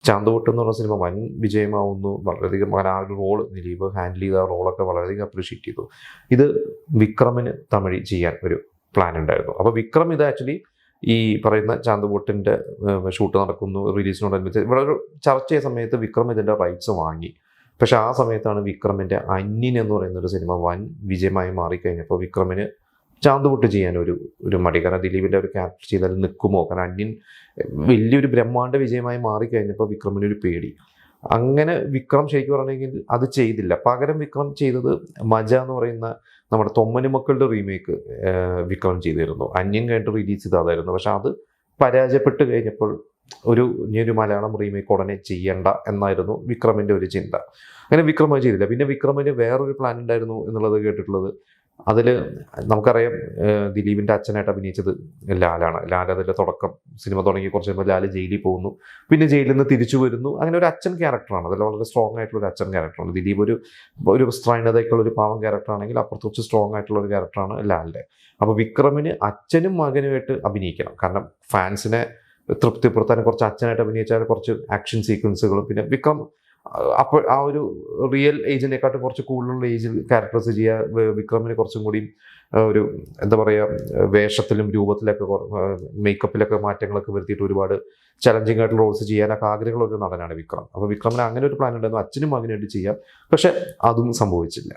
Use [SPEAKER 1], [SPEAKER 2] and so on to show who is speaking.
[SPEAKER 1] ചാന്തുപൊട്ട് എന്ന് പറഞ്ഞ സിനിമ വൻ വിജയമാവുന്നു. വളരെയധികം ആ ഒരു റോള് ദിലീപ് ഹാൻഡിൽ ചെയ്ത ആ റോളൊക്കെ വളരെയധികം അപ്രീഷിയേറ്റ് ചെയ്തു. ഇത് വിക്രമിന് തമിഴിൽ ചെയ്യാൻ ഒരു പ്ലാൻ ഉണ്ടായിരുന്നു. അപ്പോൾ വിക്രം ഇത് ആക്ച്വലി ഈ പറയുന്ന ചാന്തുപൊട്ടിൻ്റെ ഷൂട്ട് നടക്കുന്നു, റിലീസിനോടനുബന്ധിച്ച് ഇവിടെ ഒരു ചർച്ച ചെയ്ത സമയത്ത് വിക്രം ഇതിൻ്റെ റൈറ്റ്സ് വാങ്ങി. പക്ഷെ ആ സമയത്താണ് വിക്രമിൻ്റെ അന്യൻ എന്ന് പറയുന്ന ഒരു സിനിമ വൻ വിജയമായി മാറിക്കഴിഞ്ഞപ്പോൾ വിക്രമിന് ചാന്തുപൊട്ട് ചെയ്യാൻ ഒരു മടി. കാരണം ദിലീപിൻ്റെ ഒരു ക്യാരക്ടർ ചെയ്താൽ നിൽക്കുമോ, കാരണം അന്യൻ വലിയൊരു ബ്രഹ്മാണ്ഡ വിജയമായി മാറിക്കഴിഞ്ഞപ്പോൾ വിക്രമിനൊരു പേടി. അങ്ങനെ വിക്രം ശരിക്കും പറഞ്ഞെങ്കിൽ അത് ചെയ്തില്ല. പകരം വിക്രം ചെയ്തത് മജ എന്ന് പറയുന്ന നമ്മുടെ തൊമ്മനുമക്കളുടെ റീമേക്ക് വിക്രം ചെയ്തിരുന്നു. അന്യൻ കഴിഞ്ഞിട്ട് റിലീസ് ചെയ്തതായിരുന്നു. പക്ഷെ അത് പരാജയപ്പെട്ട് കഴിഞ്ഞപ്പോൾ ഇനിയൊരു മലയാളം റീമേക്ക് ഉടനെ ചെയ്യണ്ട എന്നായിരുന്നു വിക്രമിൻ്റെ ഒരു ചിന്ത. അങ്ങനെ വിക്രം അത് ചെയ്തില്ല. പിന്നെ വിക്രമിന് വേറൊരു പ്ലാൻ ഉണ്ടായിരുന്നു എന്നുള്ളത് കേട്ടിട്ടുള്ളത്. അതിൽ നമുക്കറിയാം ദിലീപിൻ്റെ അച്ഛനായിട്ട് അഭിനയിച്ചത് ലാലാണ്. ലാൽ അതിൻ്റെ തുടക്കം സിനിമ തുടങ്ങി കുറച്ച് കഴിയുമ്പോൾ ലാൽ ജയിലിൽ പോകുന്നു, പിന്നെ ജയിലിൽ നിന്ന് തിരിച്ചു വരുന്നു. അങ്ങനെ ഒരു അച്ഛൻ ക്യാരക്ടറാണ്. അതിൽ വളരെ സ്ട്രോങ് ആയിട്ടുള്ള ഒരു അച്ഛൻ ക്യാരക്ടറാണ്. ദിലീപ് ഒരു സ്ത്രൈണതയ്ക്കുള്ള ഒരു പാവം ക്യാരക്ടറാണെങ്കിൽ അപ്പുറത്ത് കുറച്ച് സ്ട്രോങ് ആയിട്ടുള്ള ഒരു ക്യാരക്ടറാണ് ലാലിൻ്റെ. അപ്പോൾ വിക്രമിന് അച്ഛനും മകനുമായിട്ട് അഭിനയിക്കണം. കാരണം ഫാൻസിനെ തൃപ്തിപ്പെടുത്താൻ കുറച്ച് അച്ഛനായിട്ട് അഭിനയിച്ചാൽ കുറച്ച് ആക്ഷൻ സീക്വൻസുകളും, പിന്നെ വിക്രം അപ്പോൾ ആ ഒരു റിയൽ ഏജിനെക്കാട്ടും കുറച്ച് കൂടുതലുള്ള ഏജിൽ ക്യാരക്ടേഴ്സ് ചെയ്യുക. വിക്രമിന് കുറച്ചും കൂടി ഒരു എന്താ പറയുക, വേഷത്തിലും രൂപത്തിലൊക്കെ മേക്കപ്പിലൊക്കെ മാറ്റങ്ങളൊക്കെ വരുത്തിയിട്ട് ഒരുപാട് ചലഞ്ചിങ് ആയിട്ടുള്ള റോൾസ് ചെയ്യാനൊക്കെ ആഗ്രഹമുള്ള ഒരു നടനാണ് വിക്രം. അപ്പോൾ വിക്രമിന് അങ്ങനെ ഒരു പ്ലാൻ ഉണ്ടായിരുന്നു, അച്ഛനും മകനായിട്ട് ചെയ്യാം. പക്ഷെ അതും സംഭവിച്ചില്ല.